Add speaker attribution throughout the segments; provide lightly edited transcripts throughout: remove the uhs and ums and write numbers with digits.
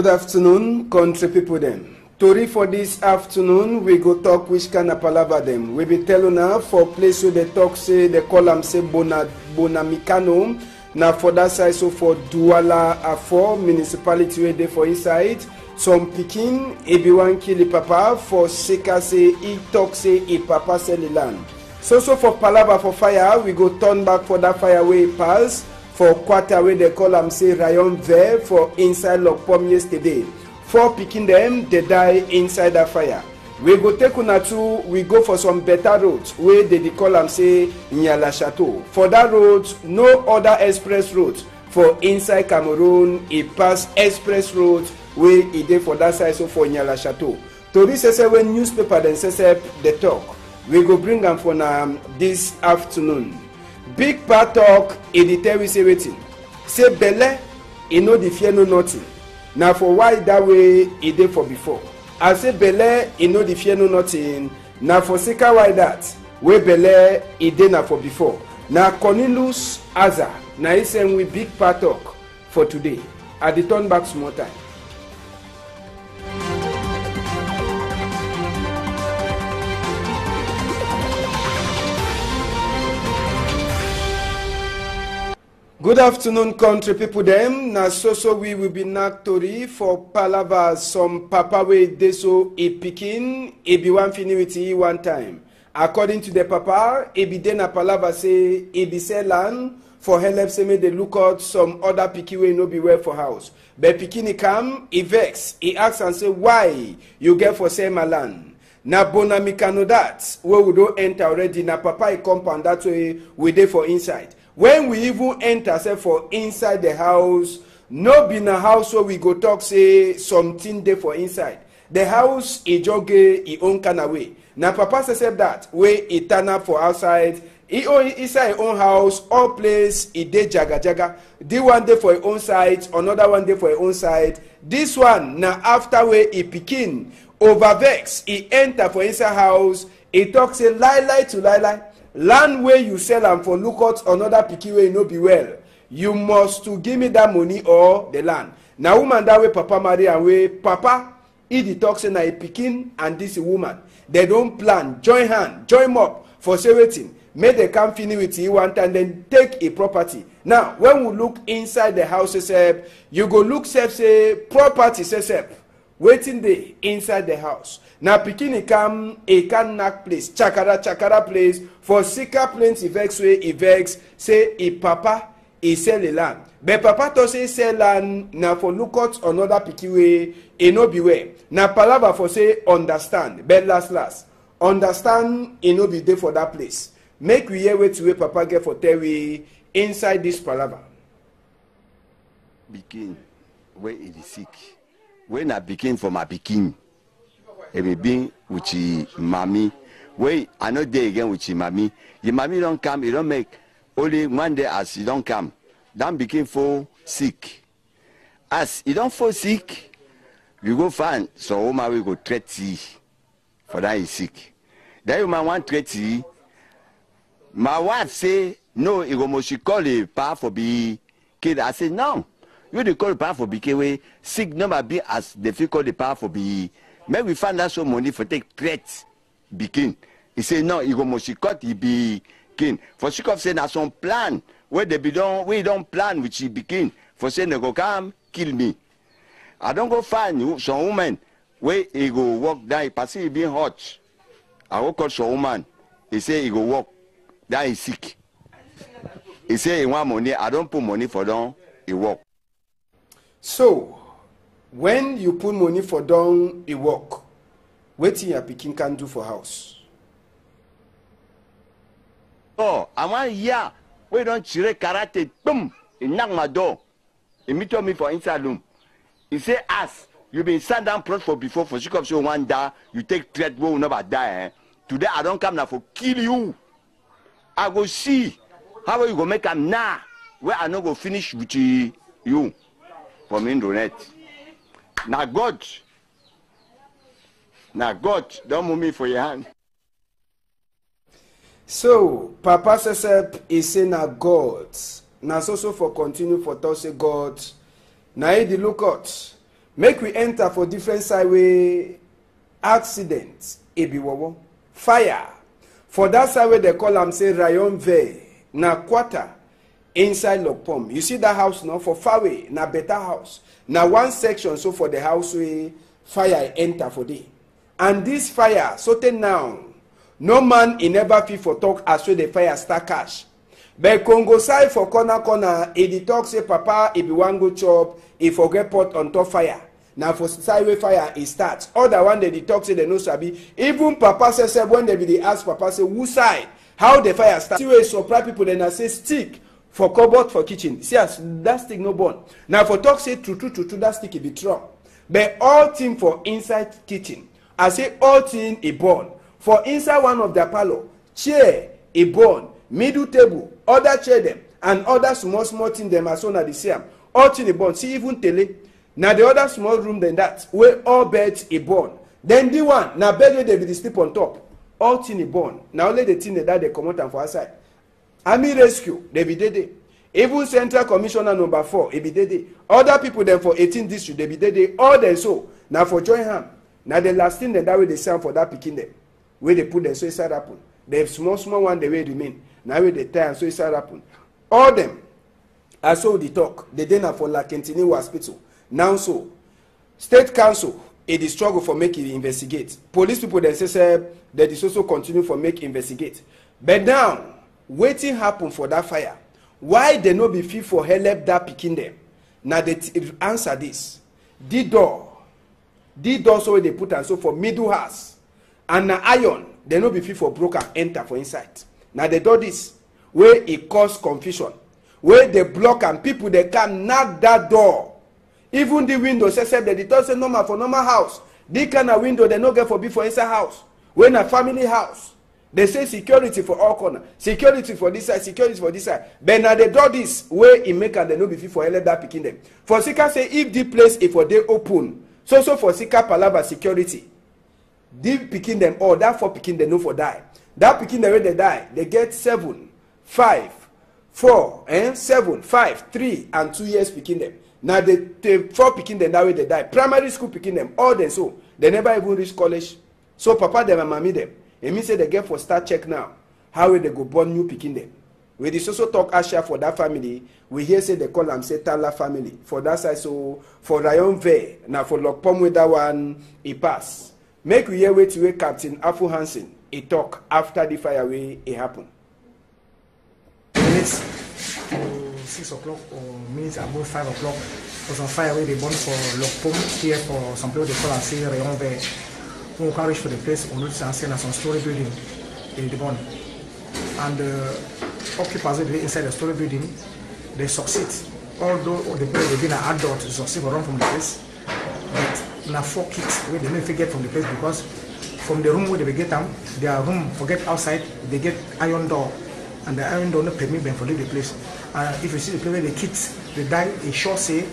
Speaker 1: Good afternoon, country people them. Tori for this afternoon, we go talk which kind of palava them. We be telling now for place where they talk say, they call them say Bonamikano. Now for that side, so for Douala Afo, municipality where they for inside. Some Pikin, Ebiwan Kili Papa, for Seka say, he talk say, he Papa sell the land. So for palava for fire, we go turn back for that fire way pass. For quarter where they call them say Rayon Ver for inside Lokpom yesterday. 4 Pikin them, they die inside the fire. We go take una to, we go for some better roads where they call them say Nyala Chateau. For that road, no other express road for inside Cameroon, it pass express road where it dey for that side so for Nyala Chateau. To this say when newspaper then say they talk, we go bring them for this afternoon. Big part talk, it tell we say waiting. Say belle, e no the fear no nothing. Now for why that way it dey for before. I say belle, e no the fear no nothing. Now for seka why that, where belle it dey na for before. Now Cornelius Aza, now he say we big part talk for today. I dey turn back small time. Good afternoon, country people them. Na so we will be nak tori for palava some papa wey dey so e pikin e be one finity one time. According to the papa, e be dey na palava say e be sell land for help say make dey look out some other pikin wey no be well for house. But pikin e come, e vex, e ask and say why you get for sell my land. Na Bonamikano that wey we don enter already. Na papa e compound that way we dey for inside. When we even enter say for inside the house, no be na house where we go talk say something there for inside. The house e joge e own kind of way. Now papa say that way e turn up for outside. E own inside own house, all place e dey jaga jaga. The one day for own side, another one day for own side. This one na after way e pikin over vex e enter for inside house. E talk say lie to lie. Land where you sell am for look out another pikin wey no be well, you must to give me that money or the land. Na woman that way papa marry and way papa e dey talk say na a pikin and this woman they don plan join hand join up for say wetin make they come finish with you one time then take a property. Now when we look inside the house sef, you go look sef say property sef wetin dey inside the house. Now pikin come a can knack place chakara place for sika plenty vex way e vex say e papa e sell the land. But papa to say sell land na for look out another pikin way e no be well. Na palava for say understand but last understand e no be dey for that place. Make we hear wetin wey papa get for tell we inside this palava.
Speaker 2: Pikin wey e dey sick. When I begin for my pikin, it be being with mommy. Wait, I know day again with mommy. The mommy don't come, you don't make only one day as you don't come. Then begin fall sick. As you don't fall sick, you go find so woman will go treat you for that is sick. Then you might want treat you. My wife say no, you go she call the pa for be kid. I say no. You dey call the power for BK sick number be as difficult the power for be. Maybe we find out some money for take threat begin. He say no, he go must cut he be king. For she say na some plan where they be done we don't plan which he begin. For say they go come kill me. I don't go find some woman where he go walk down. He pass he being hot. I go call some woman. He say he go walk. That is sick. He say he want money. I don't put money for them. He walk.
Speaker 1: So, when you put money for down a work, wetin your pikin can do for house?
Speaker 2: Oh, I want here. We don't chire karate. Boom! He knock my door. He meet me for inside room. He say, "Ask you been sat down prod for before for she come say one die. You take threat we will never die. Eh? Today I don't come now for kill you. I go see how you go make am now. Where I no go finish with you." From Indonet. Now God, don't move me for your hand.
Speaker 1: So, Papa says, he say na God. Na so for continue for to say God. Na he the look out. Make we enter for different side way accident ebiwowo fire for that side where they call am say rayon ve na quarter inside Lokpom. You see that house now for far away na better house na one section so for the house where fire enter for day and this fire so ten now no man in never fit for talk as well the fire start cash but Congo side for corner e dey talk say papa e be wan go chop e forget pot on top fire. Now for side where fire it starts. Other one they talk say they no sabi. Even papa say when they be they ask papa say who side how the fire start. See where surprise people then I say stick for cupboard for kitchen. See as that stick no burn. Now for talk say true that stick it be true. But all thing for inside kitchen. I say all thing it burn. For inside one of the parlor chair it burn. Middle table other chair them and other small thing them as soon as they see them. All thing it burn. See even tele. Now the other small room than that where all beds are born. Then the one now bed they be sleep on top. All thing is born. Now only the thing that they come out and for outside. Army rescue they be dead. Even Central Commissioner number 4 it be dead. Other people then for 18 district they be dead. All them so now for join hand. Now the last thing that way they sound for that picking them where they put them so inside happen. They small one the way remain. Now where they tie and so inside happen. All them I saw the talk. They then for La Kentini hospital. Now so, state council, it is struggle for making investigate. Police people then say that is also continue for make investigate. But now, waiting happen for that fire. Why they no be fit for help that picking them? Now they answer this. The door so they put and so for middle house. And na iron, they no be fit for broker enter for inside. Now they do this, where it cause confusion. Where they block and people they can knock that door. Even the window say that it doesn't normal for normal house. This kind of window they no get for before inside house. When a family house, they say security for all corner, security for this side, security for this side. But now they do this way in make and they no be fit for let that picking them. For Sika say if the place if for they open, so for Sika palava security, they picking them all that for picking they no for die. That picking the way they die, they get 7, 5, 4, 7, 5, 3 and 2 years picking them. Now the 4 picking them that way they die. Primary school picking them all them so they never even reach college. So papa them and mommy them. It means say they get for start check now. How will they go born new picking them? We this also talk Asha for that family. We hear say they call them say Tala family. For that side so for Rayon Ve now for Lokpom with that one he pass. Make we hear wait to wait Captain Afu Hansen he talk after the fire way it happen.
Speaker 3: 6 o'clock or minutes above 5 o'clock was on fire where they burn for Lokpom here for some people they call and say Rayon Ve. When we can reach for the place, we notice and see some story building in the burn. And the occupants inside the story building, they succeed. Although the people they've been an adult to succeed or run from the place, but now 4 kids where they never get from the place because from the room where they get them, their room forget outside, they get iron door. And the iron door not permit them to leave the place. And if you see the place where the kids they die, it sure say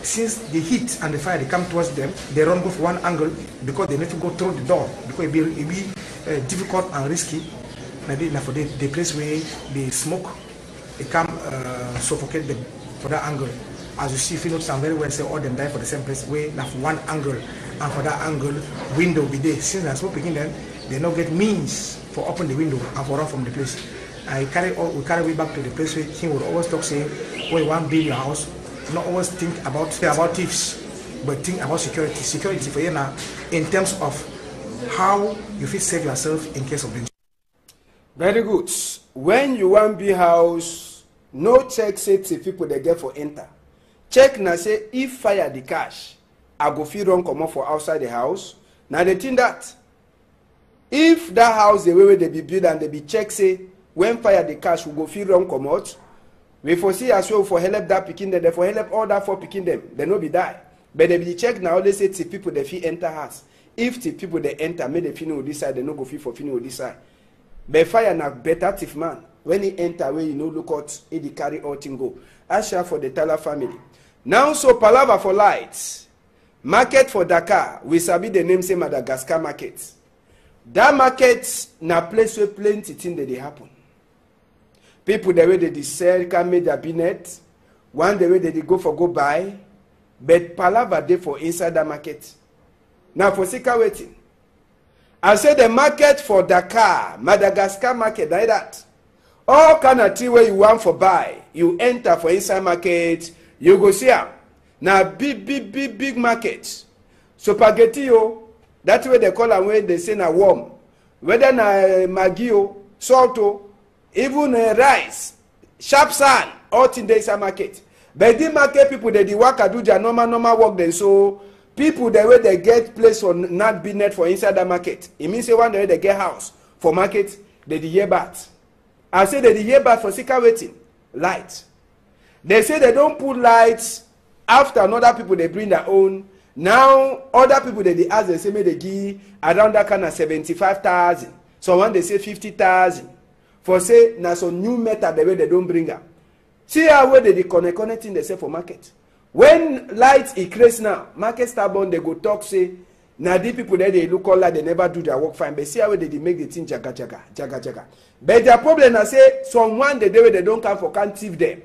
Speaker 3: since the heat and the fire they come towards them, they run go for one angle because they need to go through the door because it be difficult and risky. Now for the place where the smoke it come suffocate them for that angle. As you see, if you notice, very well say all them die for the same place where now for one angle and for that angle window be there. Since they're smoke picking them, they don't get means for open the window and for run from the place. We carry way back to the place where he would always talk say, "Well, you want to build your house, not always think about thieves, but think about security. Security for you now in terms of how you feel save yourself in case of danger."
Speaker 1: Very good. When you want build house, no check safety people they get for enter. Check now say if fire the cash, I go feel run come up for outside the house. Now they think that if that house the way they be built and they be check say when fire the cash will go feel run come out. We foresee as well for help that picking them, for help all that for picking them, they no be die. But they be check now, they say to people they feel enter house. If the people they enter, may they feel on this side, they no go feel for feeling on this side. But fire na better thief man. When he enter where you know look out, he carry all thing go. Asha for the Tala family. Now so palava for lights. Market for Dakar. We sabi the name say Madagascar market. That market na place where plenty things that they happen. People the way they sell can make their binet. One the way they go for go buy. but palava dey for inside that market. Now for sika waiting. I say the market for Dakar, Madagascar market, like that. All kind of thing where you want for buy, you enter for inside market, you go see am. Now big market. Spaghetti o, that's way they call am when they say na worm. Whether na maggi o, salt o, even rice, sharp sand, all thing dey inside market. But the market people they work do their normal work then, so people the way they get place for not business for inside the market. It means say one day they get house for market, they the year bath. I say they the year bath for sika waiting light. They say they don't put lights after another people they bring their own. Now other people they ask they say may they give around that kind of 75,000. Someone they say 50,000. For say na some new method the way they don't bring up. See how way they connecting they say for market. When light increase now, market start born, they go talk say, now the people there they look all like they never do their work fine. But see how they make the thing jaga. But their problem I say someone the day they don't come for can't thief them.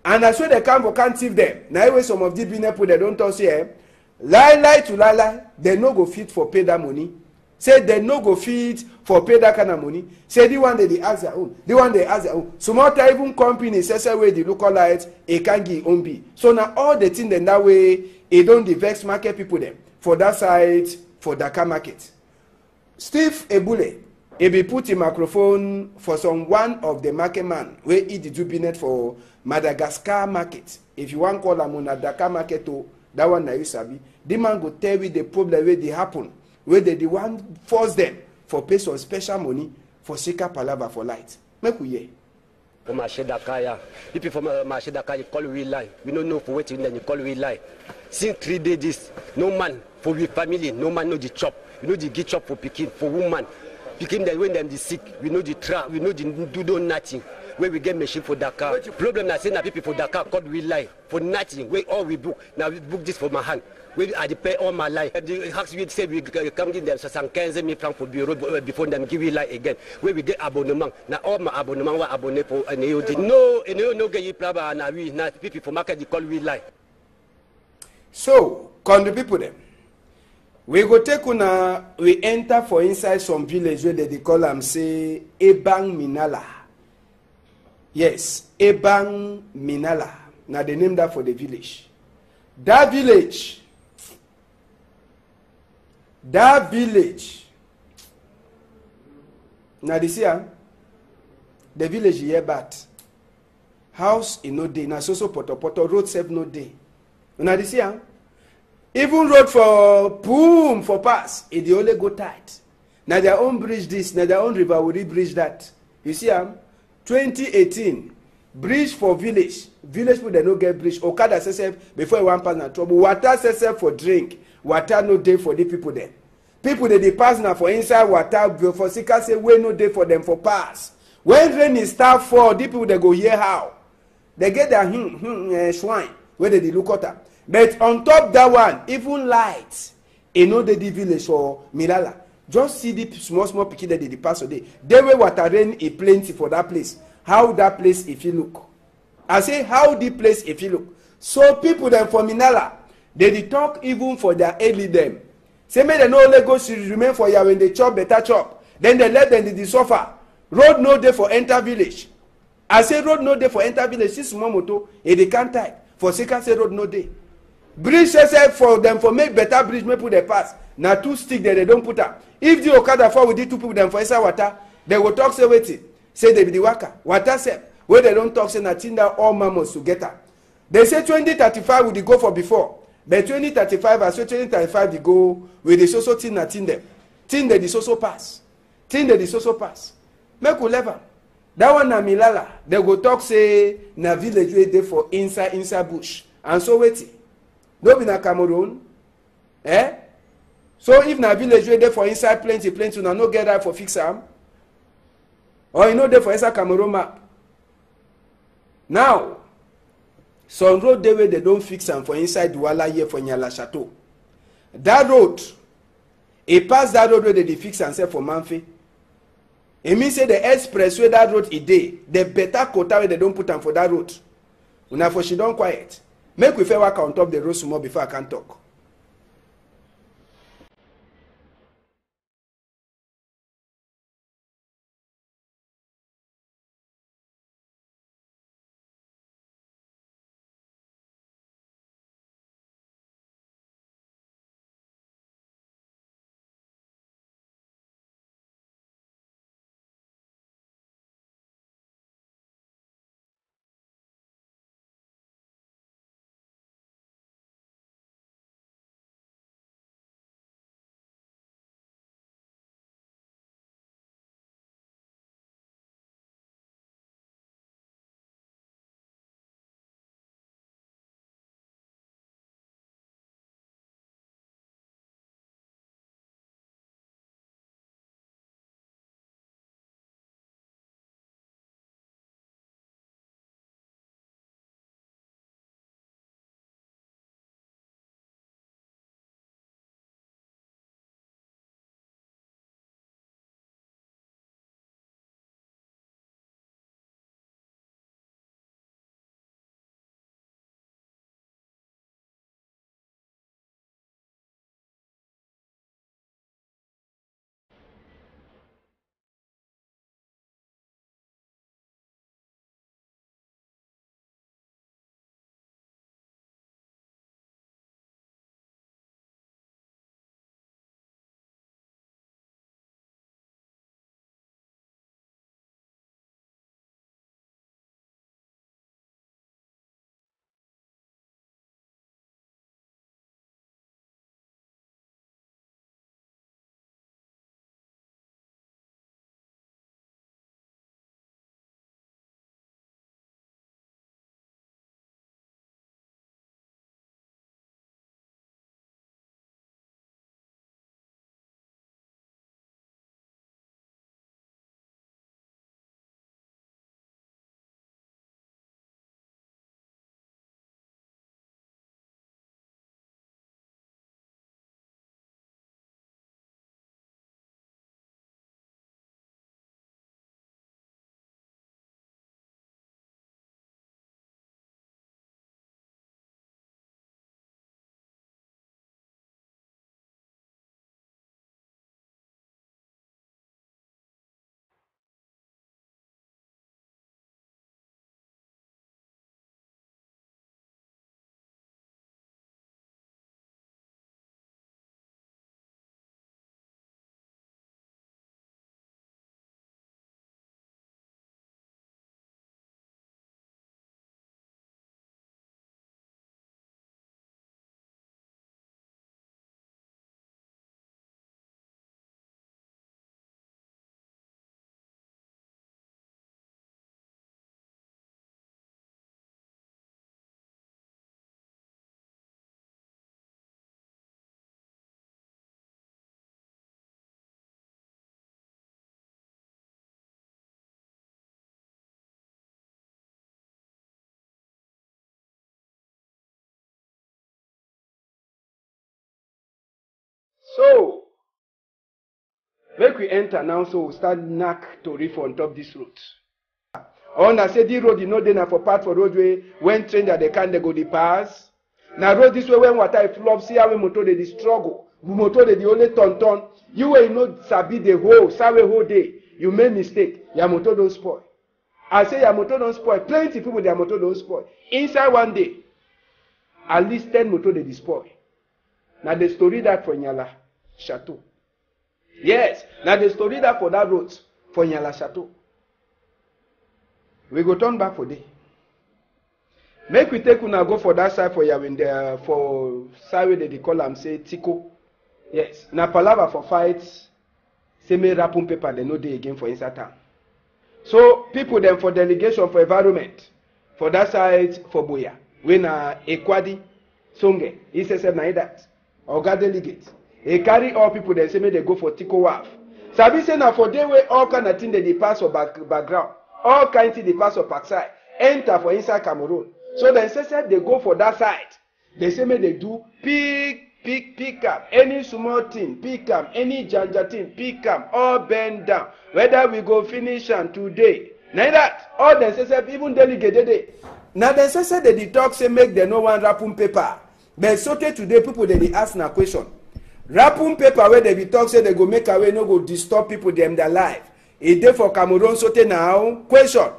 Speaker 1: And as well they come for can't thief them. Now anyway some of the business people they don't talk say lie to lie, they no go fit for pay that money. Say they no go fit for pay that kind of money. Say the one they ask their own. The one they ask their own. So more time even company say way the local lights it can give own be. So now all the thing then that way it don't vex market people them for that side for Dakar market. Steve Ebule, he be put in microphone for some one of the market man where he did do business for Madagascar market. If you want call am on Dakar market to that one na you sabi. The man go tell you the problem where they happen. Where they the one force them for pay some special money for sika palava for light. Make we hear.
Speaker 4: For marché Dakar, yeah. People from marché Dakar, you call we lie. We don't know for waiting, then you call we lie. Since 3 days, this no man for we family, no man know the chop. We know the get chop for picking for woman. Picking them when them the sick. We know the trap. We know the do nothing. Where we get machine for Dakar. Problem I say now people for Dakar called we lie for nothing. Where all we book now we book this for my hand. We I pay all my life. The hacks we say we come give them 75,000 francs for bureau before them give we lie again. Where we get abonnement. Now all my abonnement were abonné for an no get you plaba na we now people for market they call we lie.
Speaker 1: So country people them. We go take una we enter for inside some village where they call them say Ebang Minala. Yes, Ebang Minala. Now they name that for the village. That village. Now this year, the village here bad. House in no day. Now so poto road save no day. Now this year, even road for boom for pass, it they only go tight. Now their own bridge this, now their own river will bridge that. You see 2018 bridge for village people they no get bridge. Okada say before you want pass na trouble. Water say for drink. Water no day for the people there. People they pass now for inside water for sika say we no day for them for pass. When rain is start fall, the people they go hear how they get their swine where they look at. But on top that one, even light, you know the village or Milala. Just see the small pikin that they pass a day. They will water rain a plenty for that place. How that place if you look. I say how the place if you look. So people then for Minala, they talk even for their early them. Say may they no only go to remain for you when they chop better chop. Then they let them they suffer. Road no day for enter village. I say road no day for enter village. This small moto, they can't type. For second say road no day. Bridge say for them for make better bridge, may put the pass. Now 2 stick there they don't put up. If the Okada fall with the 2 people them for inside water, they will talk say waiting. Say they be the worker. Water say where they don't talk say nothing that all mammals to get her. They say 2035 would go for before. But 2035 as well 2035 they go with the social thing nothing them. Thing that the social pass. Thing that the social pass. Make we level. That one na Milala. They go talk say na village where they for inside bush. And so waiting. No be na Cameroon. So if na village where they for inside plenty na no get right for fix am. Or you know they for inside Cameroon map. Now, some road they where they don't fix them for inside Douala here for Nyala Chateau. That road, it pass that road where they fix and sell for Manfi. It means say the express where that road is there, the better quota where they don't put them for that road. Una for she don't quiet. Make we fair work on top the road small before I can talk. So, make we enter now so we start knack tori for on top this road. On I say the road you know dey na for part for roadway when train that they can they go the pass. Na road this way when water flop see how we motor dey struggle. We motor dey only turn. You wey no sabi the whole day. You make mistake. Your motor don't spoil. I say your motor don't spoil. Plenty people their motor don't spoil. Inside one day, at least 10 motor dey spoil. Now the story that for Nyala Chateau. Yes, now the story that for that road for Nyala Chateau. We go turn back for day. Make we take una go for that side for Yawinde for side where they call am say Tiko. Yes, na palava for fights. Say me rapun paper they no dey again for inside town. So people them for delegation for environment for that side for Boya. We na Ekwadi Songe. He says na that. Oga delegate. He carry all people they say me they go for Tiko Waf. Sabi say na for day way all kind of thing they pass for background. All kind of thing they pass for backside. Enter for inside Cameroon. So then say they go for that side. They say me they do pick up any small thing, pick up any janja thing, pick up all bend down. Whether we go finish and today. Now that all them say even delegate they Now they say they talk say make them no one wrapping paper. But so today people they ask na question. Wrapping paper where they be talk say they go make away no go disturb people them their life. E dey for Cameroon so now question.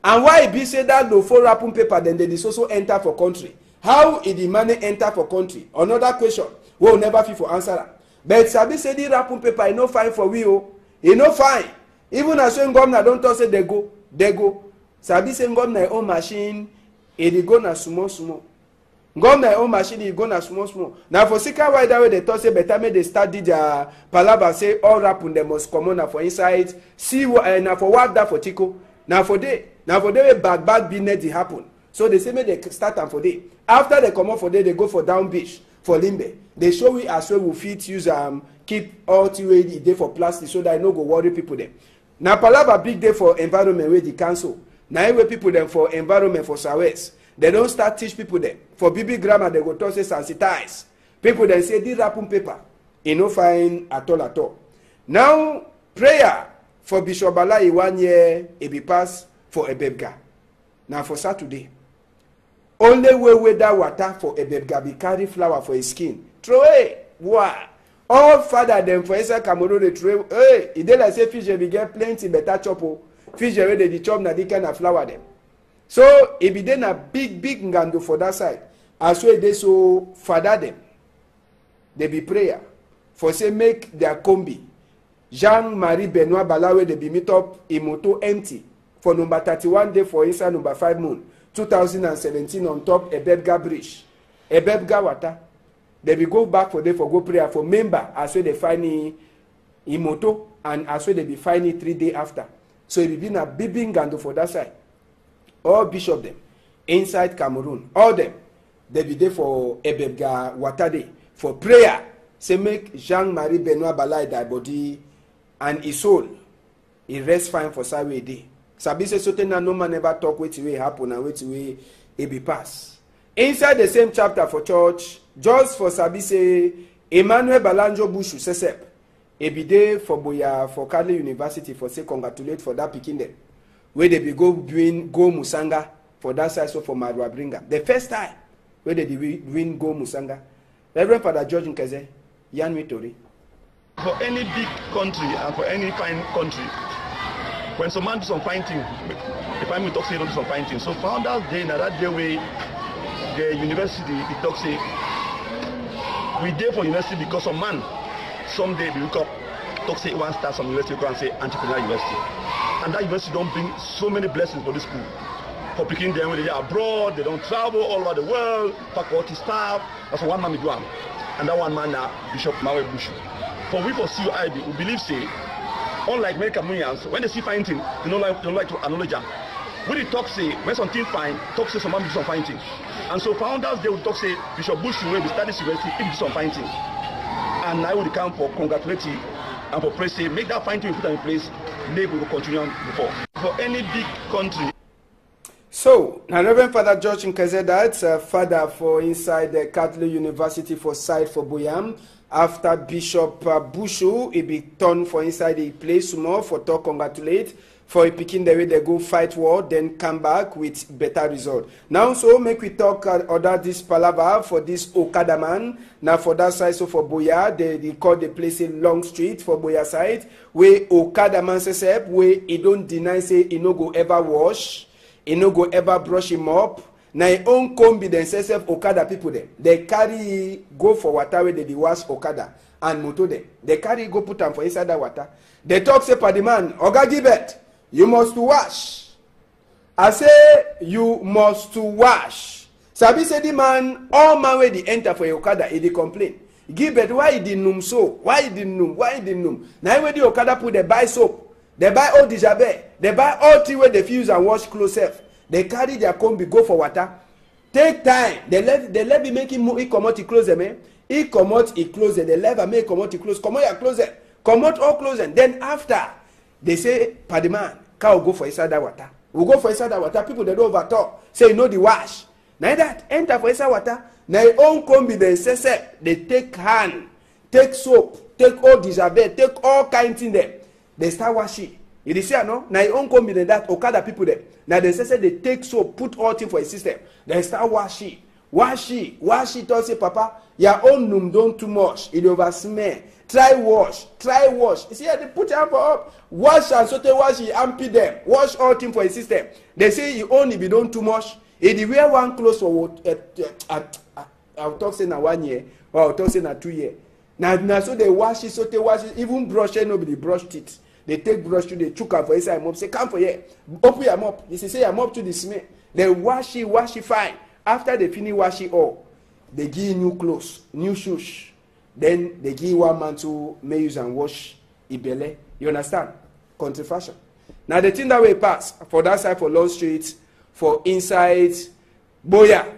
Speaker 1: And why e be say that no for wrapping paper then they also enter for country? How e the money enter for country? Another question. We will never fit for answer that. But sabi say the wrapping paper e no fine for we o. E no fine. Even as when governor don't talk say they go. Sabi say governor own machine e dey go na small. Governor own machine e go na small. Now for second why that way they talk say better make they start did their palava say all rapping them must come on for inside. See na for what that for Tico. Now for day wey bad business dey happen. So they say make they start am for day. After they come out for day they go for down beach for Limbe. They show we as well we fit use keep all the way e dey for plastic so that e no go worry people them. Now palava big day for environment wey the council. Now wey people them for environment for Southwest. They don't start teach people them. For BB grammar, they go talk say sensitize. People then say this wrapping paper. E no fine at all. Now, prayer for Bishop Balai 1 year, e be pass for Ebebga. Now for Saturday. Only way that water for Ebebga be carry flower for his skin. Throw it. Wow. All father them for inside Cameroon they throw. Hey, e dey like say fish be get plenty better chopo. Fish wey dey chop na the kind of flower them. So e be then a big ngando for that side. As well they so father them. They be prayer for say make their combi. Jean-Marie Benoit Balawe they be meet up in moto empty for number 31 day for inside number 5 moon 2017 on top Ebebga bridge. Ebebga water. They be go back for day for go prayer for member as well they find in moto and as well they be finding 3 days after. So it be been a big ngando for that side. All bishop them inside Cameroon, all them they be there for Ebebga water day for prayer. Say make Jean-Marie Benoit Balai die body and his soul he rest fine for Saturday day. Sabi say so no man never talk wetin wey happen and wetin wey e be pass. Inside the same chapter for church, just for Sabi say Emmanuel Balanjo Bushu Sesep e be there for Boya for Catholic University for say congratulate for that pikin them. Where they be go Musanga for that side so for Marwa Bringa. The first time where they win go Musanga. Reverend Father George Nkeze, Yan Mitori.
Speaker 5: For any big country and for any fine country, when some man do some fine thing, the prime minister talk say don't do some fine thing. So Founders Day, now that day way, the university it talk say we there for university because some man someday they look up talk say one start some university go and say entrepreneur university. And that university don't bring so many blessings for this school. For picking them when they are abroad, they don't travel all over the world, faculty staff. That's one man we do. And that one man now, Bishop Mawe Bushu. For we for CUIB, we believe say, unlike many Cameroonians, when they see fine thing, they don't like to acknowledge them. When they talk say, when something fine, talk say some man do some fine thing. And so Founders they will talk say, Bishop Bushu will be studying university, he do some fine thing. And I will come for congratulating and for praise say, make that fine thing we put in place, maybe we will continue before. For any big country.
Speaker 1: So, now Reverend Father George Nkeze, that's father for inside the Catholic University for side for Boyam. After Bishop Bushu, he be turned for inside the place more for talk congratulate. For a picking the way they go fight war, then come back with better result. Now, so make we talk other this palava for this Okada man. Now for that side, so for Boya, they call the place in Long Street for Boya side, where Okada man says where he don't deny say he no go ever wash, he no go ever brush him up. Now he own combi then says Okada people there. They carry go for water where they wash Okada and moto there. They carry go put them for inside that water. They talk say for the man, Oga Gibet. You must wash. I say you must wash. Sabi say the man, all man way they enter for Okada, he dey complain. Gilbert, why he didn't num so? Why he didn't num? Now when the Okada put they buy soap, they buy all dijabe, they buy all tea where they fuse and wash clothes self. They carry their combi, go for water. Take time. They let me make him he come out, he close them, eh? He come out, he close them. They let him make come out, he close. Come out, your close them. Come out, all close them. Then after, they say, Padiman, can we go for inside that water? We go for inside that water. People they don't over talk. Say you know the wash. Now that enter for inside water. Now your own combi then say they take hand, take soap, take all dijabe, take all kind thing there. They start washing. You dey see no? Now your own come be that Okada people there. Now they say they take soap, put all thing for a system. They start washi. Talk say, Papa, your own num don't too much. It over smell. Try wash. You see, they put your hand for up. Wash and so they wash it, ampy them. Wash all thing for a system. They say you only be done too much. If you wear one clothes for I'll talk say na 1 year, or I'll talk say na 2 years. Now so they wash it, even brush it, nobody brush teeth. They take brush to the chook for inside mop. Say, come for here. Open your mop. You say your mop to the smell. They wash it fine. After they finish wash it all, they give you new clothes, new shoes. Then they give one man to may use and wash ibele. You understand? Country fashion. Now the thing that we pass for that side for Long Street, for inside Boya.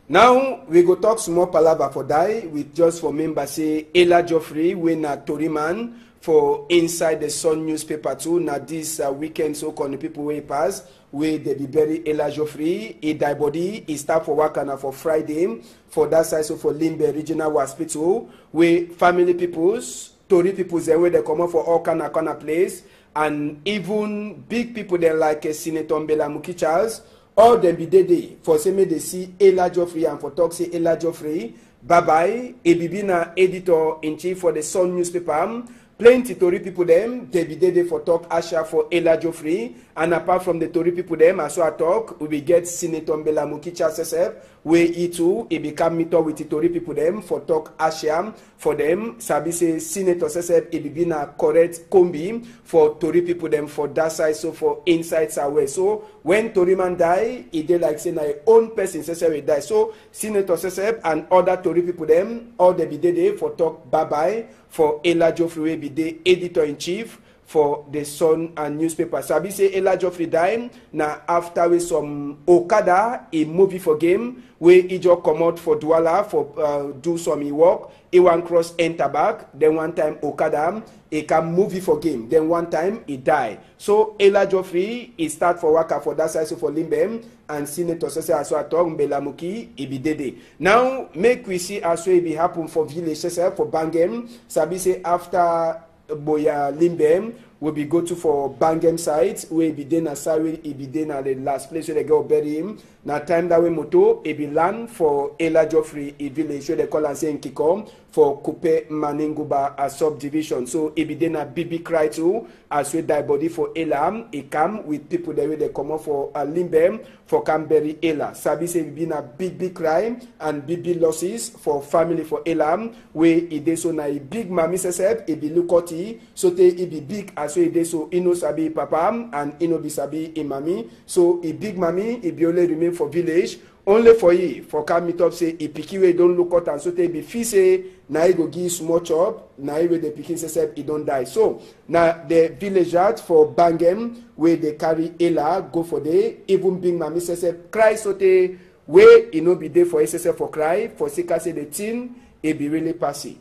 Speaker 1: Now we go talk small palava for die with just for member say Ella Geoffrey we na Tory man for inside the Sun newspaper too. Now this weekend so called the people way pass where they be bury Ella Geoffrey, he die body, he start for work and for Friday for that side so for Limbe Regional Hospital where family peoples, Tory peoples then where they come up for all kind of place and even big people then like Senator Mbela Muki Charles. All them be day for say me they see Ella Geoffrey and for talk say Ella Geoffrey bye bye. Ebibina editor in chief for the Sun newspaper. Plenty Tory people them they be day for talk Asha for Ella Geoffrey and apart from the Tory people them as I talk we get Senator Mbela Mukicha Sesep where he too he become meet up with the Tory people them for talk Asha for them sabi say Senator Sesep he be na correct combi for Tory people them for that side so for inside Southwest. So when Tory man die he dey like say na own person Sesep will die. So Senator Sesep and other Tory people them all they be day for talk bye bye for Ella Geoffrey be the editor-in-chief for the Sun and newspaper. Sabi say Ella Geoffrey died na after we some Okada a movie for game where he just come out for Douala for do some work. He one cross enter back. Then one time Okada he can movie for game. Then one time he die. So Ella Geoffrey he start for worker for that side so for Limbe and Senator Sese Aswa Tong Mbelamuki he be dede. Now make we see as it be happen for village Sese for Bangem. Sabi say after Boya Limbe will be go to for Bangem site where be then Asari he be then at the last place where they go bury him. Now time that way moto he be land for Ella Geoffrey a village where they call and say in Kikom for Kupe Maninguba a subdivision. So he be then a BB cry too as we die body for Ella. He come with people there where they come up for a Limbe for Canberry Ella. Sabi say been a big crime and big losses for family for Ella where he dey so na a big mammy sesep he be lukoti so te he be big as we dey so ino sabi papa and ino be sabi imami. So a big mammy he be only remain for village only for ye for come meet up say he picky way don't look out and so they be fee say na he go give small chop na he way the pikin say he don't die. So now the villagers for Bangem where they carry Ella go for day even big mammy say cry so they way he no be there for SSF for cry for sika say the thing it be really passy.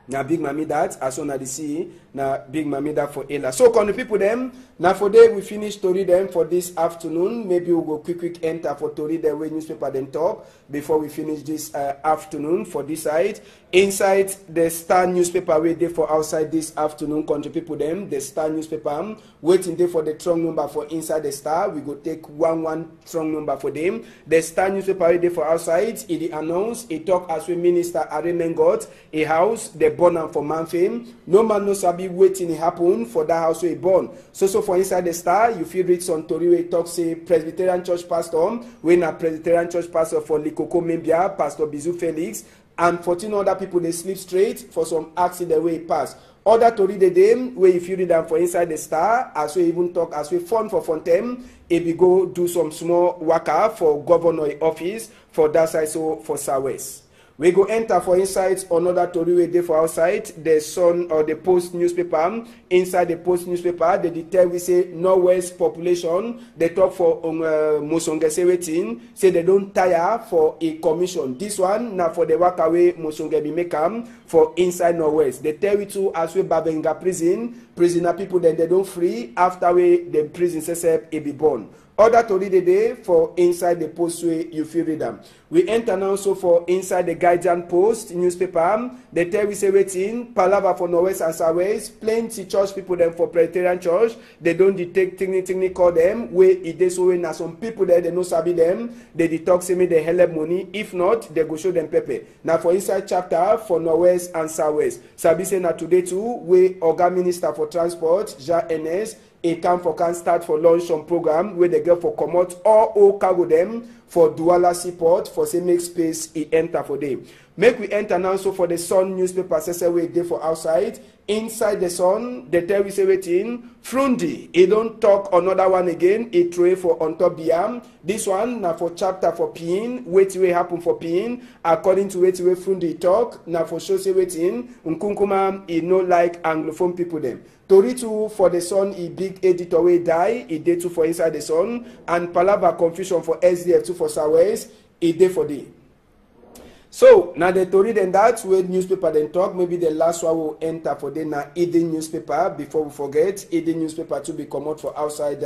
Speaker 1: Now big mammy that as soon as they see now big mammy that for Ella. So can the people them now for day we finish story them for this afternoon. Maybe we'll go quick enter for story the way newspaper then talk before we finish this afternoon for this side. Inside the Star newspaper wait there for outside this afternoon country people them the Star newspaper waiting there for the strong number for inside the Star. We go take one strong number for them. The Star newspaper wait there for outside it announce a talk as we minister Aremen got a house the born am for man fame. No man no sabi waiting happen for that house we born. So for inside the Star, you feel read some story where talk say Presbyterian church pastor, when a Presbyterian church pastor for Likoko Membia, Pastor Bizu Felix, and 14 other people they sleep straight for some accident way pass. Other to read the them where if you read them for inside the Star, as we even talk as we fun for Fontem, if we go do some small worker for governor office for that side so for Southwest. We go enter for inside another story we dey for outside the Sun or the Post newspaper. Inside the Post newspaper, they tell we say Northwest population. They talk for Mosonge wetin say they don't tire for a commission. This one now for the work away Mosonge be make for inside Northwest. They tell we too as we Babenga prisoner people then they don't free after we the prison say be born. Other tori dey dey for inside the post wey you fit read am. We enter now also for inside the Guardian Post newspaper. They tell we say wetin palava for northwest and southwest. Plenty church people dem for Presbyterian church. They don detect tigni call them. Wey e dey so wey na some people there they no sabi them. They dey talk say make they help money. If not, they go show them pepper. Now for inside chapter for northwest and southwest. Sabi say na today too wey Oga Minister for Transport Jean Ernest a camp for can start for launch some program where they get for comot all cargo them for Douala Seaport for say make space e enter for them. Make we enter now so for the Sun newspaper say we dey for outside. Inside the Sun, they tell we say wetin Frundi. He don't talk another one again. He tray for on top Biam. This one now for chapter for Pin. Wetin wey happen for Pin according to wetin wey Frundi talk. Now for show say wetin Nkunkuma he no like Anglophone people them. Tori too for the Sun, he big editor wey die, he dey too for inside the Sun, and palava confusion for SDF too for Southwest, he dey for day. So now the tori then that way newspaper then talk, maybe the last one will enter for the na Eden newspaper before we forget. Eden newspaper to be come out for outside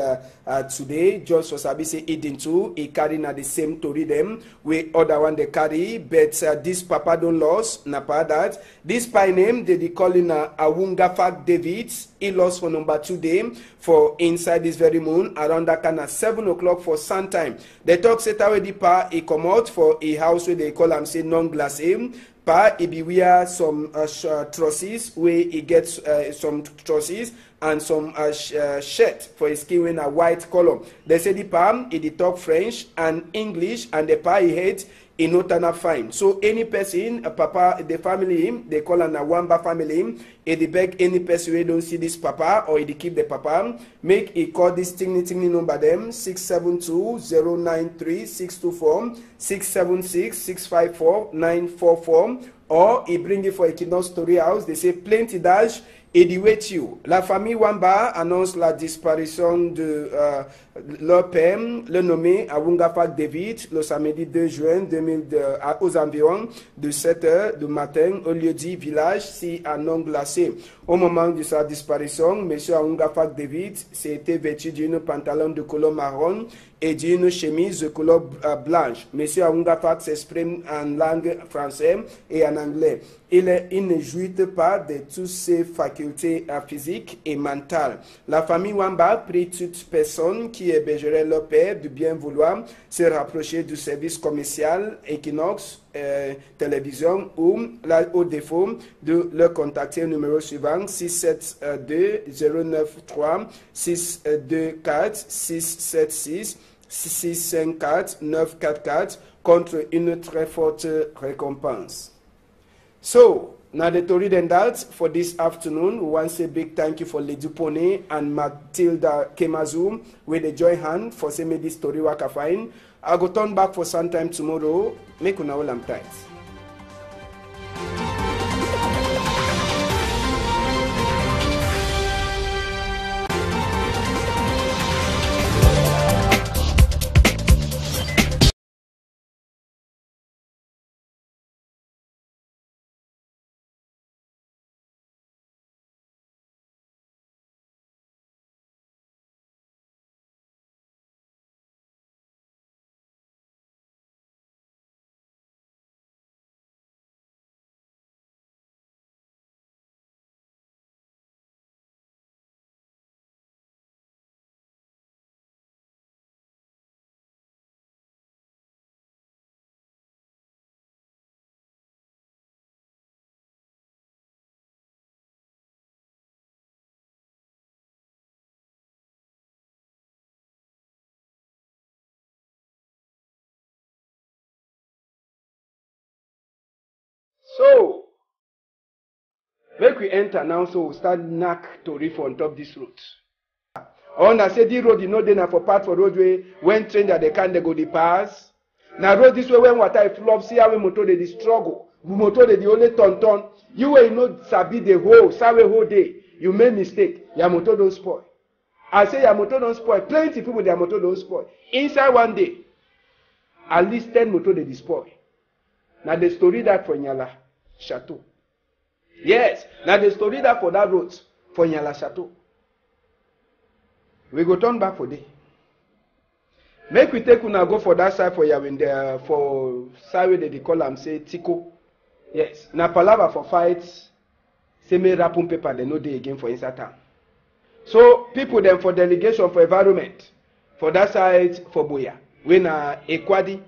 Speaker 1: today, just for Sabi say Eden too, he carry na the same tori them, we other one they carry, but this papa don't lost, na pa that. This pie name they calling Awunga Fact David. He lost for number 2 day for inside this very moon around that kind of 7 o'clock for sun time. They talk say already pa he come out for a house where they call him say non-glacé. Pa he be wear some trusses where he gets some trusses and some shirt for his skin in a white color. They say the pa he talk French and English and the pa he hate. In no turn fine. So any person, a papa, the family, they call an Awamba family, they beg any person who don't see this papa or they keep the papa, make a call this tingly number them 672-093-624, 676-654-944, or he bring it for a kidnap story house. They say plenty dash. Et dit you. La famille Wamba annonce la disparition de leur père, le nommé Awunga Fact David, le samedi 2 juin 2002, aux environs de 7 h du matin, au lieu dit village, si à non glacé. Au moment de sa disparition, M. Awunga Fact David s'était vêtu d'une pantalon de couleur marron et d'une chemise de couleur blanche. M. Awunga Fact s'exprime en langue française et en anglais. Il ne jouit pas de toutes ses facultés physiques et mentales. La famille Wamba prie toute personne qui hébergerait leur père de bien vouloir se rapprocher du service commercial Equinox télévision ou, au défaut, de leur contacter au numéro suivant 672-093-674-676-654-944 contre une très forte récompense. So, now the story then that for this afternoon, we want to say big thank you for Lady Pone and Matilda Kemazu with the joy hand for saying me this story work fine. I go turn back for some time tomorrow. Make una all am tight. So, make we enter now, so we start knack to reef on top this road. On I say the road, you know, then for part for roadway, when train that they can they go the pass. Now road this way when water flop, see how we motor they struggle. We motor they the only ton. You will not sabi the whole day. You made mistake. Your motor don't spoil. I say your motor don't spoil. Plenty people their motor don't spoil. Inside one day, at least 10 motor they spoil. Now the story that for Nyala Chateau. Yes. Now the story that for that road for Nyala Chateau. We go turn back for day. Make we take una go for that side for Yawinde, for side where they call am say Tiko. Yes, na palava for fights. Say me rapun paper they no dey again for inside town. So people them for delegation for environment for that side for Boya. We na Ekwadi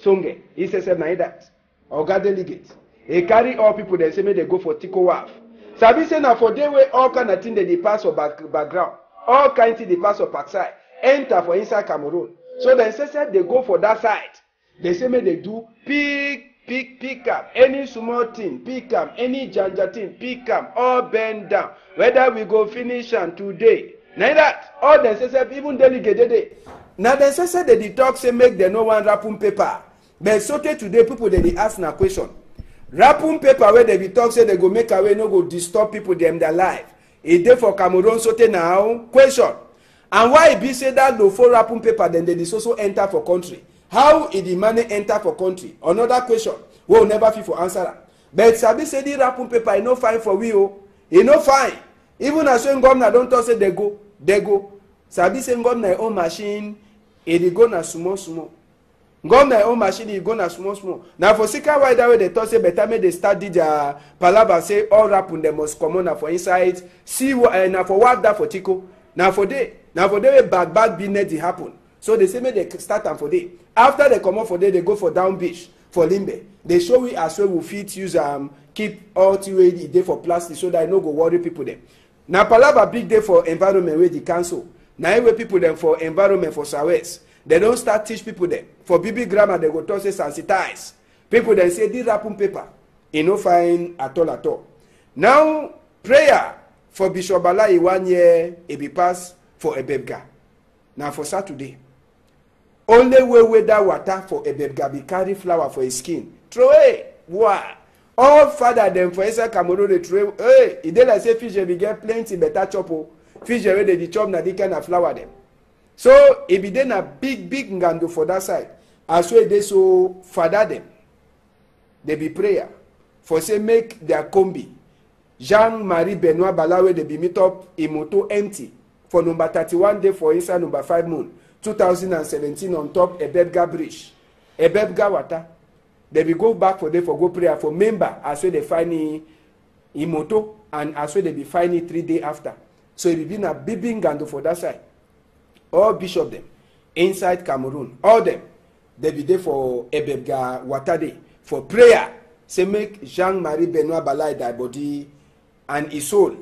Speaker 1: Songe. He says na that. Oga delegate. He carry all people they say me they go for Tiko Waf. Sabi say na for day way all kind of thing they pass for background. All kind of thing they pass for backside. Enter for inside Cameroon. So then say they go for that side. They say me they do pick up any small thing, pick up any janja thing, pick up all bend down. Whether we go finish and today. Now that all them say even delegate they. Now they say they talk say make them no one rapun paper. But so today people they ask na question. Rapun paper where they be talk say they go make away no go disturb people them their life. E dey for Cameroon so now question. And why it be say that no for rapun paper then they also enter for country? How is the money enter for country? Another question. We will never fit for answer. But sabi say the rapun paper e no fine for we o. E no fine. Even as when governor don't talk say they go. Sabi say governor own machine e dey go na small. Governor own machine e go na small. Now for sika why that way they talk say better make they start their palava say all rapun they must come on for inside. See na for what that for Tiko. Now for day bad business dey happen. So they say make they start am for day. After they come out for day, they go for down beach for Limbe. They show we as well we fit use keep all the way the day for plastic so that I no go worry people them. Now palava big day for environment where the council. Now anyway people them for environment for Southwest. They don't start teach people them. For BB grammar they go talk say sensitize. People then say this rapun paper. E no fine at all. Now prayer for Bishop Balai 1 year e be pass for Ebebga. Now for Saturday. Only way that water for Ebebga be carry flower for his skin. Throw away. Wow. All father them for inside Cameroon they throw. Hey, it dey like say fish be get plenty better chop o. Fish wey dey chop na the kind of flower them. So it be then a big ngando for that side. As well they so father them. They be prayer for say make their combi. Jean-Marie Benoit Balawe they be meet up in moto empty for number 31 day for inside number 5 moon 2017 on top Ebebga bridge. Ebebga water. They be go back for day for go prayer for member as well they find in moto and as well they be find it 3 days after. So it be been a big ngando for that side. All bishop them inside Cameroon. All them they be there for Ebebga water day for prayer. Say make Jean-Marie Benoit Balai die body and his soul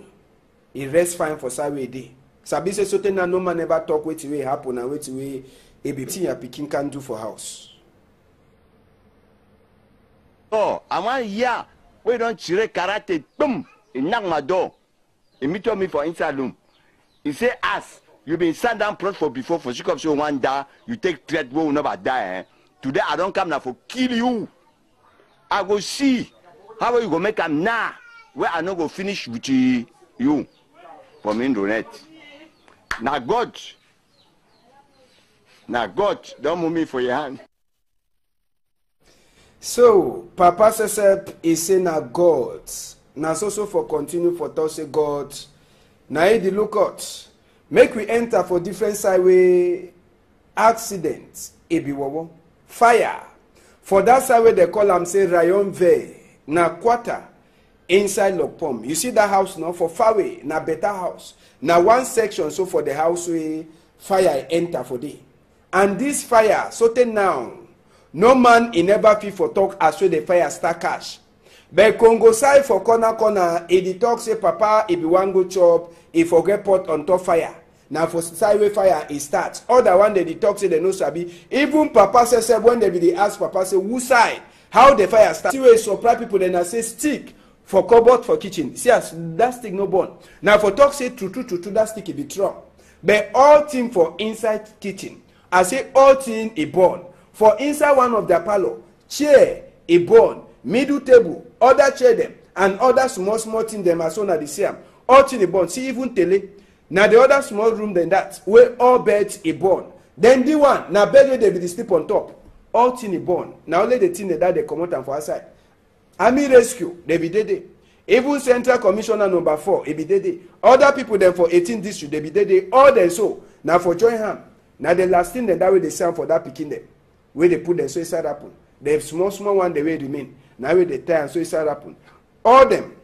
Speaker 1: he rest fine for Saturday day. Sabi say so na no man never talk wetin wey happen and wetin wey e be thing your pikin can do for house.
Speaker 2: Oh, I want here we don't chire karate boom. He knock my door. He meet me for inside room. He say ask you been sat down press for before for sick of so one die you take threat wey will never die. Eh? Today I don't come now for kill you. I go see how you go make am now where I no go finish with you for me donate. Now God don't move me for your hand.
Speaker 1: So Papa Sesep is saying na God. Now so for continue for talk say God. Now the lookout. Make we enter for different side way accidents. Ebiwowo. Fire. For that side where they call am say Rayon Ve na quarter inside Lokpom. You see that house now for far away na better house. Now one section so for the house where fire enter for day. And this fire so ten now no man in never fit for talk as well the fire start cash. But Congo side for corner e dey talk say papa e be wan go chop e forget pot on top fire. Now for side where fire e start. Other one they talk say they no sabi. Even Papa say when they be dey ask Papa say who side how the fire start. See where surprise people then I say stick for cupboard for kitchen. See as that stick no burn. Now for talk say true that stick e be true. But all thing for inside kitchen. I say all thing e burn. For inside one of their parlor, chair e burn, middle table, other chair them, and other small thing them as soon as they see them. All thing e burn. See even tele. Now the other small room than that, where all beds e burn. Then the one, now bed where they be sleep on top. All thing e burn. Now only the thing that they come out and for outside. Army rescue, they be dead. Even Central Commissioner number 4, they be dead. Other people then for 18 district, they be dead. All them so. Now for join hand. Now the last thing that way they send for that picking them, where they put them so inside happen. The small one they will remain. Now where they tie and so inside happen. All them,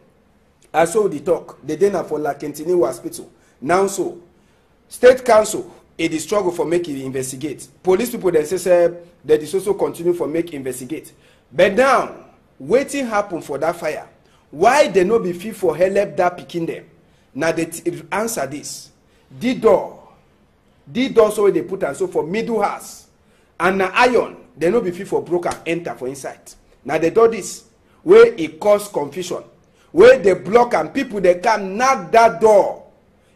Speaker 1: I saw the talk. They didn't for like Kentini hospital. Now so, state council, it is struggle for making investigate. Police people they say that is also continue for make investigate. But now, waiting happen for that fire. Why they no be fit for help that picking them? Now they answer this. The door so they put and so for middle house and na iron they no be fit for broker enter for inside. Now they do this where it cause confusion, where they block and people they can knock that door.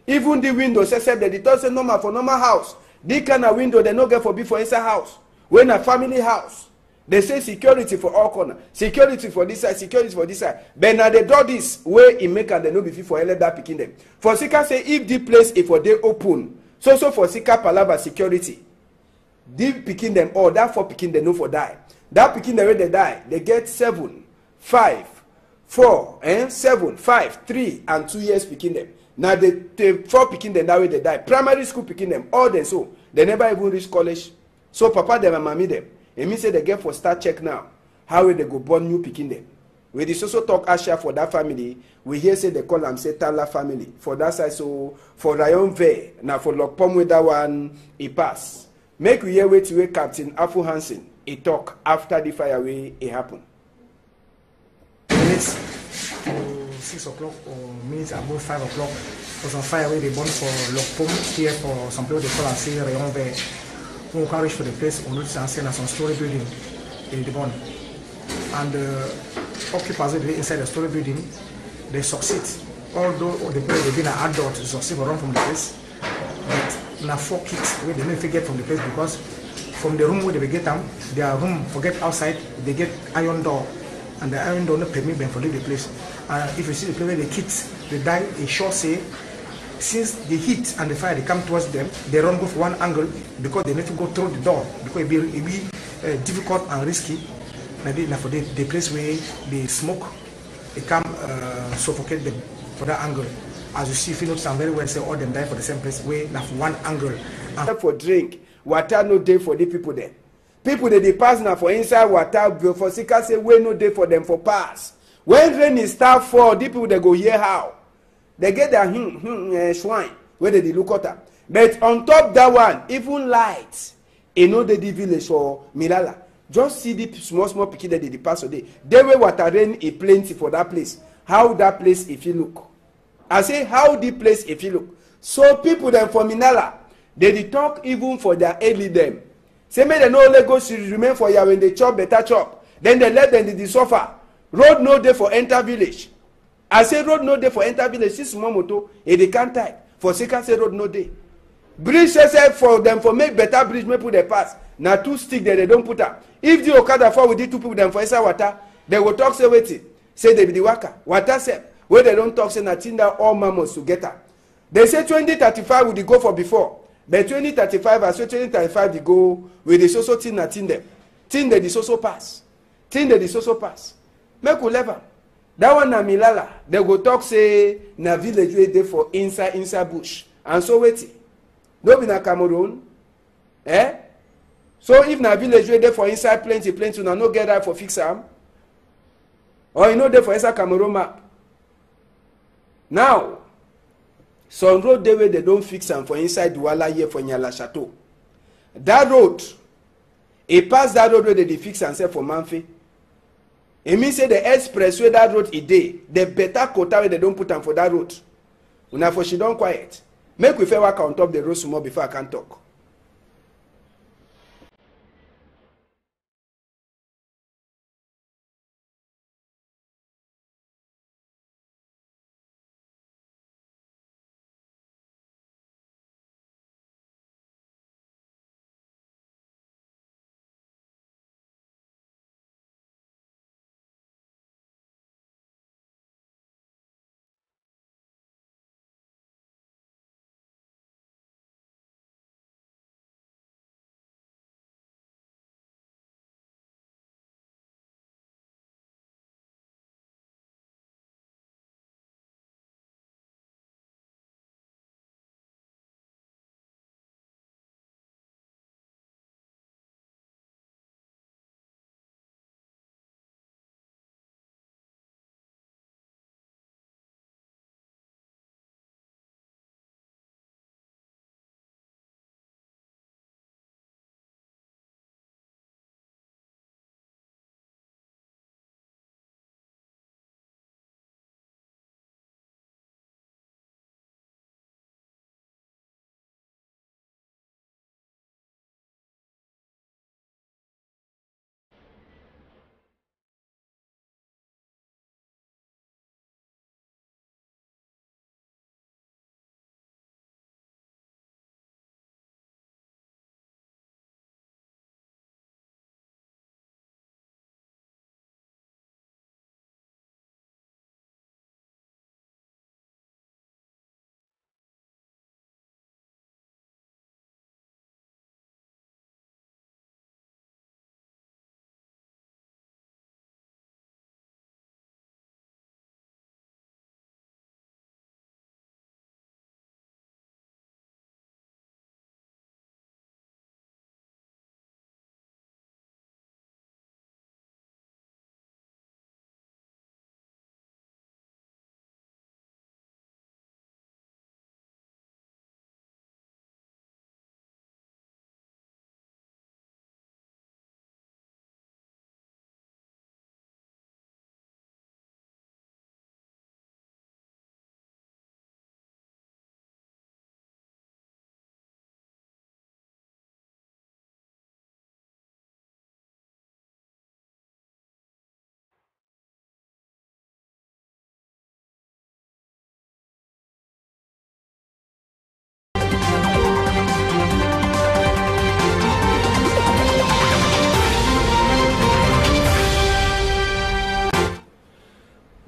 Speaker 1: Even the window say that it doesn't normal for normal house. This kind of window they no get for before inside house. When a family house, they say security for all corner, security for this side, security for this side. But now they do this way in make and they no be fit for let that picking them. For Sika say if the place if for they open, so for Sika Palava security, they picking them all that for picking them no for die. That picking them when they die, they get 7, 5, 4, 7, 5, 3, and 2 years picking them. Now the 4 picking them that way they die. Primary school picking them all them so they never even reach college. So papa them and mommy them. It means say they get for start check now. How will they go born new picking them? We this also talk Asha for that family. We hear say they call them say Tala family. For that side, so for Rayon Ve, now for Lokpom with that one, he pass. Make we hear wait to wait Captain Afu Hansen. He talk after the fire way it happen.
Speaker 3: Minutes to 6 o'clock or minutes above 5 o'clock was on fire where they burn for Lokpom here for some people they call and say Rayon Ve. When we can reach for the place, on notice and say some story building in the burn. And occupants inside the story building, they succeed. Although the people they've been an adult to succeed or run from the place, but now 4 kids where they may get from the place because from the room where they get them, their room forget outside, they get iron door, and the iron door no permit them to leave the place. And if you see the place where the kids they die, it sure say since the heat and the fire they come towards them, they run go for one angle because they need to go through the door because it be difficult and risky. Now for the place where they smoke, it come suffocate them for that angle. As you see, if you notice, I'm very well say all them die for the same place where now for one angle. And
Speaker 1: for drink, water no day for the people there. People they pass now for inside water for Sika say we no day for them for pass. When rain is start fall, the people they go hear how. They get their swine where they look at them. But on top that one, even light, you know the village or Milala. Just see the small picking that they pass a day. They way water rain is plenty for that place. How that place if you look. I say how the place if you look. So people them from Minala, they talk even for their early them. Say may they no Lagos should remain for you when they chop better chop. Then they let them they suffer. Road no day for enter village. I say road no day for enter village. This small moto, they can't type. For second say road no day. Bridge say for them for make better bridge, may put the pass. Now 2 sticks there they don't put up. If the Okada fall with the 2 people them for inside water, they will talk say waiting. Say they be the worker. Water say where they don't talk say nothing that all mammals to get her. They say 2035 would go for before. But 2035 as 2035 they go with the social thing nothing them. Thing that is also pass. Thing that is also pass. Make we level. That one na Milala. They go talk say na village where they for inside bush. And so waiting. No be na Cameroon. So if na village where they for inside plenty una no get that for fix am. Or you know they for inside Cameroon map. Now, some road they where they don't fix am for inside Douala here for Nyala Chateau. That road, it pass that road where they fix and say for Manfi. It means say the express where that road is there, the better quota where they don't put am for that road. Una for she don't quiet. Make we fair work on top the road small before I can talk.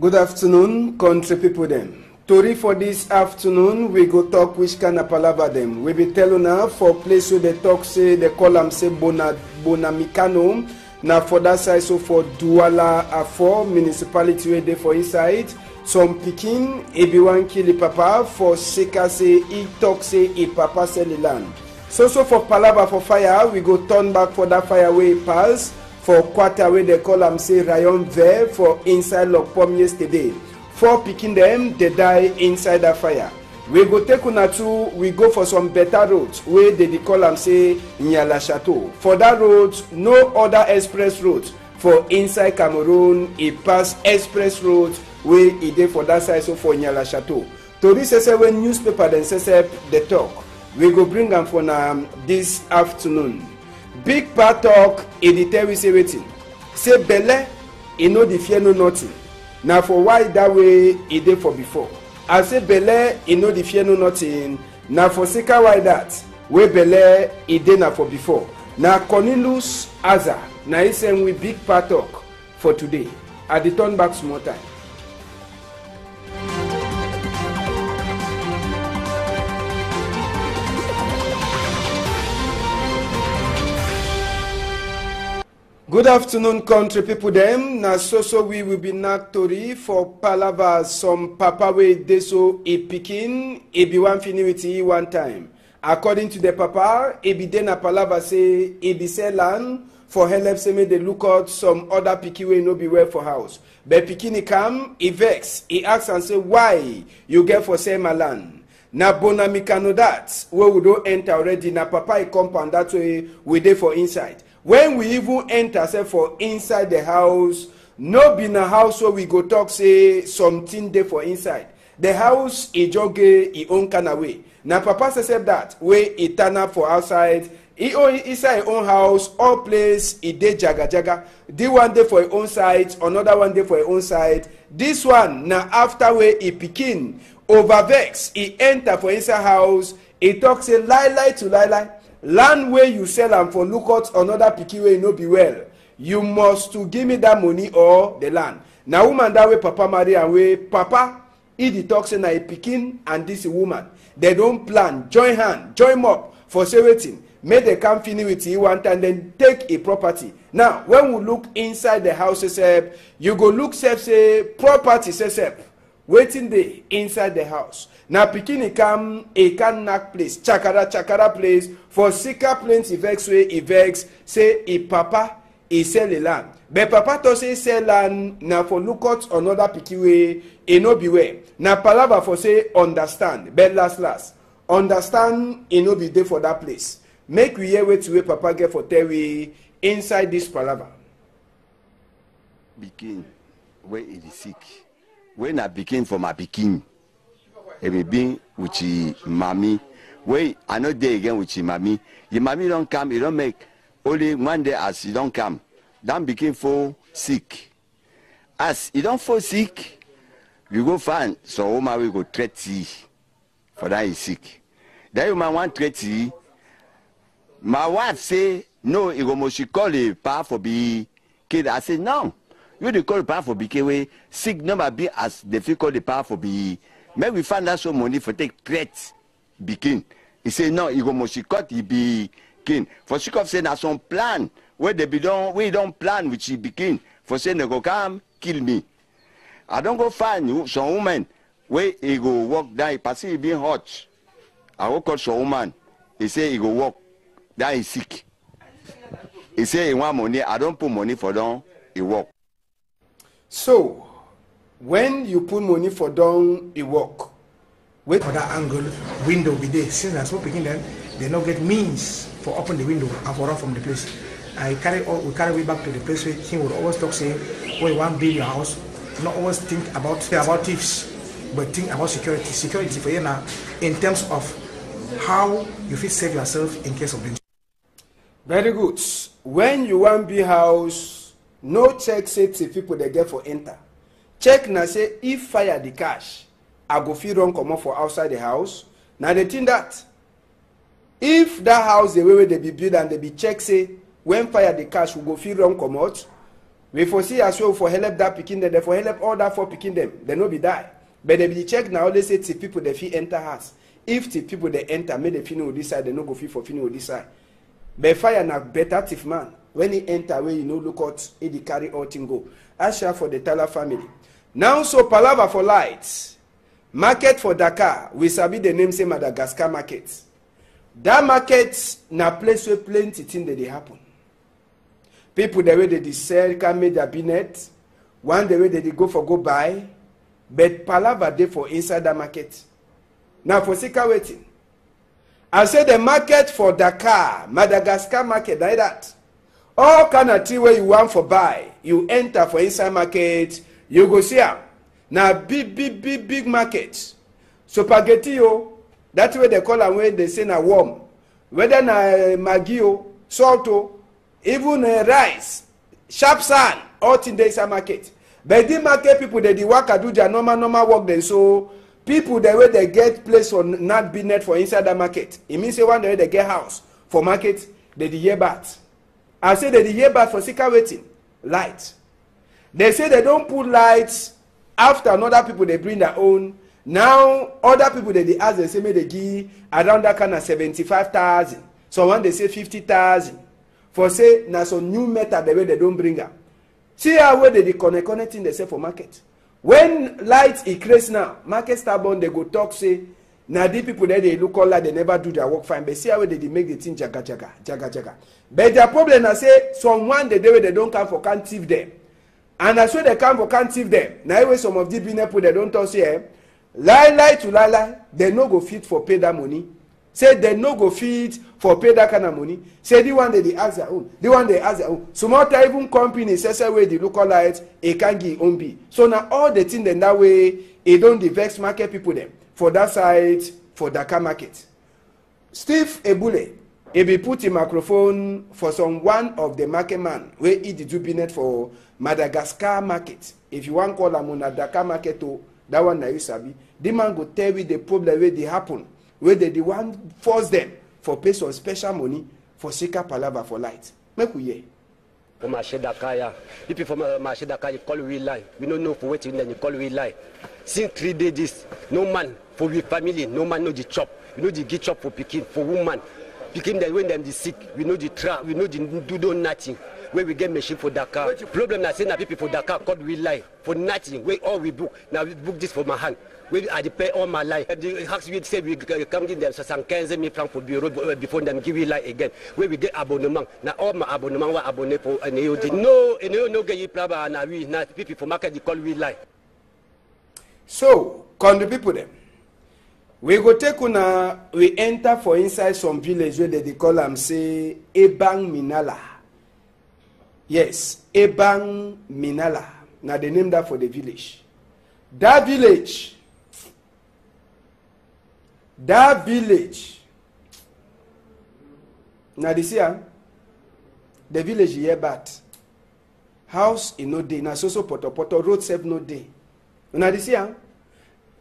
Speaker 1: Good afternoon, country people them. Tori for this afternoon, we go talk which kind of palava them. We be telling now for place where they talk say, they call them say Bonamikano. Now for that side, so for Douala Afo municipality where they for inside. Some Pikin, Ebiwan Kili Papa, for Seka say, he talk say, he Papa sell the land. So for palava for fire, we go turn back for that fire way pass. For quarter where they call them say Rayon Ver for inside Lokpom yesterday. 4 Pikin them, they die inside the fire. We go take una to, we go for some better roads where they call them say Nyala Chateau. For that road, no other express road for inside Cameroon, it pass express road where it dey for that side so for Nyala Chateau. To this say when newspaper then say they talk, we go bring them for this afternoon. Big part talk, it tell we say waiting. Say belle, e no the fear no nothing. Now for why that way it dey for before. I say belle, e no the fear no nothing. Now for sika why that way belle it dey na for before. Now Cornelius Aza, now he say we big part talk for today. I dey turn back small time. Good afternoon, country people them. Na so we will be nak tori for palava some papa wey dey so e pikin e be wan fini with e one time. According to the papa, e be dey na palava say e be sell land for help say make dey look out some other pikin wey no be well for house. But pikin e come, e vex, e ask and say why you get for sell my land. Na Bonamikano that wey we don enter already. Na papa e compound that way we dey for inside. When we even enter say for inside the house, no be na house where we go talk say something there for inside. The house e joge e own kind of way. Na papa say that way e turn up for outside. E own inside e own house, all place e dey jaga jaga. The one day for e own side, another one day for e own side. This one na after way e pikin over vex e enter for inside house. E talk say lie to lie. Land where you sell am for look out another pikin wey no be well. You must to give me that money or the land. Na woman that way papa marry and way papa he dey talk say na a pikin and this woman. They don't plan, join hand, join up for say wetin. Make they come finish with you one time then take a property. Now when we look inside the house sef, you go look sef say property sef. Waiting dey inside the house. Now pikin e come e can knack place, chakara place for sika plenty vex wey e vex say e papa e sell the land. But papa to say sell land na for look out another pikin wey e no be well. Na palava for say understand, but last understand e no be dey for that place. Make we hear wetin wey papa get for tell we inside this palava.
Speaker 2: Pikin wey e dey sick. When I begin for my pikin, I be being with mommy. When I know day again with mommy, the mommy don't come, it don't make only one day as he don't come. Then begin fall sick. As he don't fall sick, we go find so woman we go treat for that is sick. That woman want treat. My wife say no, he go must call the pa for be kid. I say no. You dey call the power for BK sick number be as difficult the power for be. Make we find out some money for take threat begin. He say no, he go must cut he be king. For sick of say na some plan where they be done, we don't plan which he begin. For say they go come kill me. I don't go find some woman where he go walk down. Pass he being hot. I go call some woman. He say he go walk. That is sick. He say he want money. I don't put money for them. He walk.
Speaker 1: So, when you put money for down, it work.
Speaker 3: Wait for that angle, window be there. Since I small picking them, they not get means for open the window and for run from the place. We carry way back to the place where he would always talk say, "When you want to build your house, not always think about thieves, but think about security. Security for you now in terms of how you fit save yourself in case of danger."
Speaker 1: Very good. When you want build house. No check say people they get for enter. Check na say if fire the cash, I go fit run comot for outside the house. Now they think that if that house the way they be build and they be check say when fire the cash we go fit run comot, we foresee as well for help that pikin dem, for help all that 4 pikin dem, they no be die. But they be check now, always say to people they fit enter house. If the people they enter, make the finish with this side, they no go fit for finish with this side. But fire na better thief man. When he enter where you know look out, he carry all thing go. Asha for the Tala family. Now so palava for lights. Market for Dakar. We sabi the name say Madagascar market. That market na place where plenty things that they happen. People the way they sell can make their business. One the way they go for go buy. But palava dey for inside that market. Now for sika waiting. I say the market for Dakar, Madagascar market, like that. All kind of thing where you want for buy, you enter for inside market, you go see am. Now big market. Spaghetti o, that's where they call am where they say na worm. Whether na maggi o, salt o, even rice, sharp sand, all things dey inside market. But the market people they work do their normal work then. So people the way they get place for not business for inside that market. It means say one day they get house for market, they the year bath. I say they the year bath for sika waiting light. They say they don't put lights after another people they bring their own. Now other people they ask they say may they give around that kind of 75,000. So one they say 50,000. For say now some new method the way they don't bring up. See how where they connecting they say for market. When light increase now, market start born, they go talk say, now the people there they look all like they never do their work fine. But see how they make the thing jaga. But their problem I say someone the day they don't come for can't thief them. And I swear they come for can't thief them. Now way some of the business people they don't talk say lie, they no go fit for pay that money. Say they no go fit for pay that kind of money. Say the one they ask their own. The one they ask their own. Some other even company say way the local light it can give own be. So now all the things then that way it don't vex market people them for that side for Dakar market. Steve Ebule, he be put in microphone for some one of the market man where he did do business for Madagascar market. If you want call am on Dakar market to that one na you sabi. The man go tell you the problem where they happen. Where they the one force them for pay some special money for sika palava for light. Make we hear.
Speaker 4: For Marché Dakar, people from Marché Dakar, you call we lie. We don't know for waiting, then you call we lie. Since 3 days, no man for we family, no man know the chop. We know the get chop for picking, for woman. Picking them when them the sick, we know the trap, we know the do nothing. Where we get machine for Dakar. Problem na say na people for Dakar called we lie for nothing. Where all we book, now we book this for my hand. We I pay all my life. The hacks we say we come give them 75,000 francs for bureau before them give we lie again. Where we get abonnement. Now all my abonnement were abonné for NEOD. No get you plaba na we na people for market they call we lie.
Speaker 1: So, con the people them. We go take una we enter for inside some village where they call them say Ebang Minala. Yes, Ebang Minala. Now they name that for the village. That village. Now this year, the village here bad. House in no day. Now so poto road save no day. Now this year,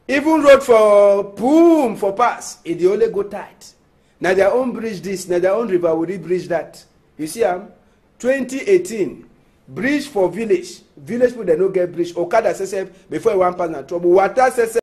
Speaker 1: even road for boom for pass, it they only go tight. Now their own bridge this, now their own river will bridge that. You see 2018 bridge for village people they no get bridge. Okada says before one pass na trouble. Water says